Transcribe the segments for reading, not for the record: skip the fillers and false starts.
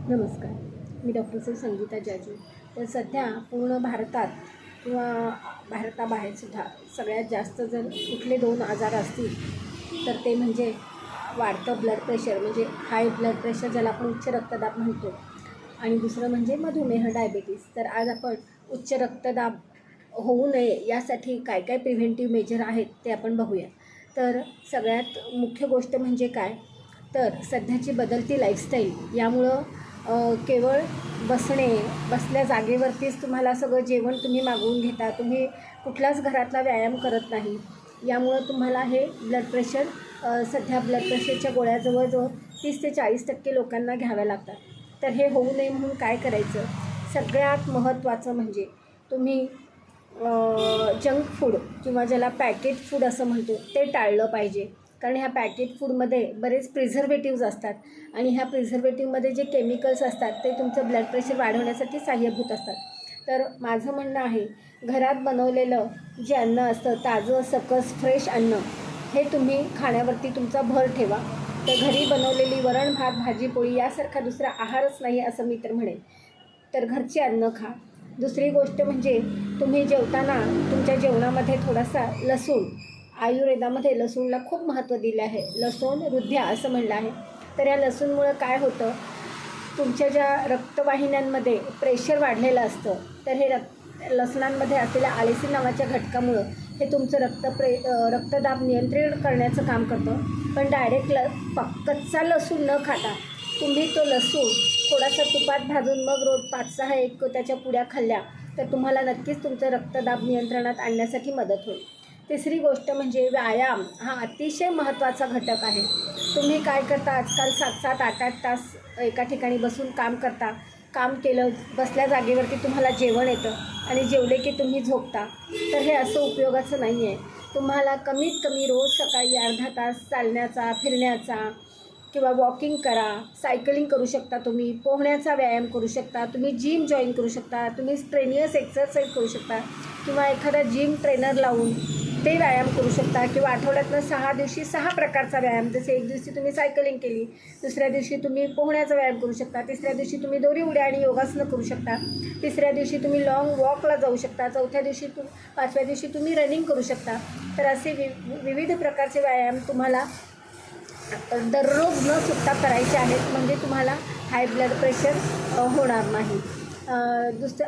नमस्कार. मी डॉक्टर सौ संगीता जाजू. तर सध्या पूर्ण भारतात किंवा भारताबाहेरसुद्धा सगळ्यात जास्त जर कुठले 2 आजार असतील तर ते म्हणजे वाढतं ब्लड प्रेशर, म्हणजे हाय ब्लड प्रेशर ज्याला आपण उच्च रक्तदाब म्हणतो, आणि दुसरं म्हणजे मधुमेह, डायबिटीस. तर आज आपण उच्च रक्तदाब होऊ नये यासाठी काय काय प्रिव्हेंटिव्ह मेजर आहेत ते आपण बघूया. तर सगळ्यात मुख्य गोष्ट म्हणजे काय, तर सध्याची बदलती लाईफस्टाईल यामुळं केवळ बसल्या जागेवरतीच तुम्हाला सगळं जेवण तुम्ही मागवून घेता, तुम्ही कुठलाच घरातला व्यायाम करत नाही. यामुळं तुम्हाला हे ब्लड प्रेशर सध्या ब्लड प्रेशरच्या गोळ्या जवळजवळ 30 ते 40% लोकांना घ्याव्या लागतात. तर हे होऊ नये म्हणून काय करायचं, सगळ्यात महत्त्वाचं म्हणजे तुम्ही जंक फूड किंवा ज्याला पॅकेट फूड असं म्हणतो ते टाळलं पाहिजे. कारण ह्या पॅकेट फूडमध्ये बरेच प्रिझर्वेटिव्ज असतात आणि ह्या प्रिझर्वेटिव्हमध्ये जे केमिकल्स असतात ते तुमचं ब्लड प्रेशर वाढवण्यासाठी सहाय्यभूत असतात. तर माझं म्हणणं आहे, घरात बनवलेलं जे अन्न असतं, ताजं सकस फ्रेश अन्न, हे तुम्ही खाण्यावरती तुमचा भर ठेवा. तर घरी बनवलेली वरण भात भाजी पोळी यासारखा दुसरा आहारच नाही असं मी तर म्हणेन. तर घरचे अन्न खा. दुसरी गोष्ट म्हणजे तुम्ही जेवताना तुमच्या जेवणामध्ये थोडासा लसूण, आयुर्वेदामध्ये लसूणला खूप महत्त्व दिलं आहे. लसूण वृद्ध्या असं म्हणलं आहे. तर या लसूणमुळं काय होतं, तुमच्या ज्या रक्तवाहिन्यांमध्ये प्रेशर वाढलेलं असतं, तर हे लसणांमध्ये असलेल्या आलेसिन नावाच्या घटकामुळं हे तुमचं रक्तदाब नियंत्रित करण्याचं काम करतं. पण डायरेक्ट कच्चा लसूण न खाता तुम्ही तो लसूण थोडासा तुपात भाजून मग रोज 5-6 एक त्याच्या पुड्या खाल्ल्या तर तुम्हाला नक्कीच तुमचं रक्तदाब नियंत्रणात आणण्यासाठी मदत होईल. तिसरी गोष्ट म्हणजे व्यायाम हा अतिशय महत्त्वाचा घटक आहे. तुम्ही काय करता, आजकाल 7-7, 8-8 तास एका ठिकाणी बसून काम करता. काम केलं, बसल्या जागेवरती तुम्हाला जेवण येतं आणि जेवले की तुम्ही झोपता. तर हे असं उपयोगाचं नाही आहे. तुम्हाला कमीत कमी रोज सकाळी अर्धा तास चालण्याचा, फिरण्याचा किंवा वॉकिंग करा, सायकलिंग करू शकता, तुम्ही पोहण्याचा व्यायाम करू शकता, तुम्ही जिम जॉईन करू शकता, तुम्ही स्ट्रेनियस एक्सरसाइज करू शकता किंवा एखादा जिम ट्रेनर लावून ते व्यायाम करू शकता. किंवा आठवड्यातनं 6 दिवशी 6 प्रकारचा व्यायाम, जसे एक दिवशी तुम्ही सायकलिंग केली, दुसऱ्या दिवशी तुम्ही पोहण्याचा व्यायाम करू शकता, तिसऱ्या दिवशी तुम्ही दोरी उड्या आणि योगासनं करू शकता, तिसऱ्या दिवशी तुम्ही लॉंग वॉकला जाऊ शकता, चौथ्या दिवशी 5व्या दिवशी तुम्ही रनिंग करू शकता. तर असे विविध प्रकारचे व्यायाम तुम्हाला दररोज न चुकता करायचे आहेत, म्हणजे तुम्हाला हाय ब्लड प्रेशर होणार नाही.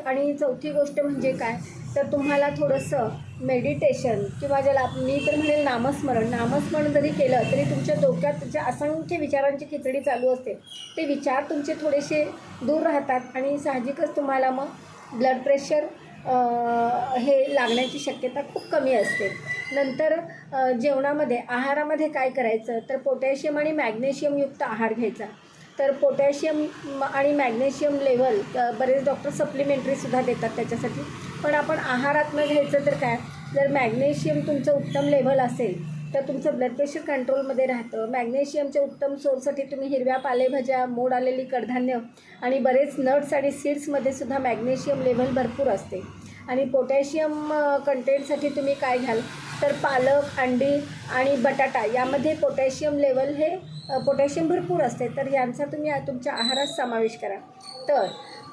आणि चौथी गोष्ट म्हणजे काय, तर तुम्हाला थोडंसं मेडिटेशन किंवा ज्याला मी तर म्हणेल नामस्मरण जरी केलं तरी तुमच्या डोक्यात ज्या असंख्य विचारांची खिचडी चालू असते ते विचार तुमचे थोडेसे दूर राहतात आणि साहजिकच तुम्हाला मग ब्लड प्रेशर हे लागण्याची शक्यता खूप कमी असते. नंतर जेवणामध्ये, आहारामध्ये काय करायचं, तर पोटॅशियम आणि मॅग्नेशियमयुक्त आहार घ्यायचा. तर पोटॅशियम आणि मॅग्नेशियम लेवल बरेच डॉक्टर सप्लिमेंटरीसुद्धा देतात त्याच्यासाठी. पण आपण आहारात न घ्यायचं तर काय, जर मॅग्नेशियम तुमचं उत्तम लेवल असेल तर तुमचं ब्लड प्रेशर कंट्रोलमध्ये राहतं. मॅग्नेशियमच्या उत्तम सोर्ससाठी तुम्ही हिरव्या पालेभाज्या, मोड आलेली कडधान्य आणि बरेच नट्स आणि सीड्समध्ये सुद्धा मॅग्नेशियम लेवल भरपूर असते. आणि पोटॅशियम कंटेंटसाठी तुम्ही काय घ्याल, तर पालक, अंडी आणि बटाटा यामध्ये पोटॅशियम लेवल हे पोटॅशियम भरपूर असते. तर यांचा तुम्ही तुमच्या आहारात समावेश करा.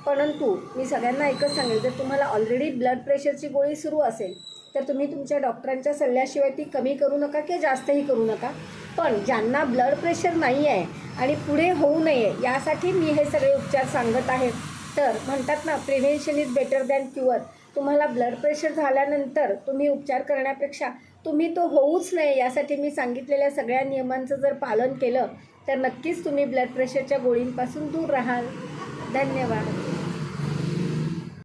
परंतु मी सगळ्यांना एकच सांगेल, जर तुम्हाला ऑलरेडी ब्लड प्रेशरची गोळी सुरू असेल तर तुम्ही तुमच्या डॉक्टरांच्या सल्ल्याशिवाय ती कमी करू नका किंवा जास्तही करू नका. पण ज्यांना ब्लड प्रेशर नाही आहे आणि पुढे होऊ नये यासाठी मी हे सगळे उपचार सांगत आहे. तर म्हणतात ना, prevention is better than cure. तुम्हाला ब्लड प्रेशर झाल्यानंतर तुम्ही उपचार करण्यापेक्षा तुम्ही तो होऊच नये यासाठी मी सांगितलेल्या सगळ्या नियमांचं जर पालन केलं तर नक्कीच तुम्ही ब्लड प्रेशरच्या गोळींपासून दूर राहाल. धन्यवाद.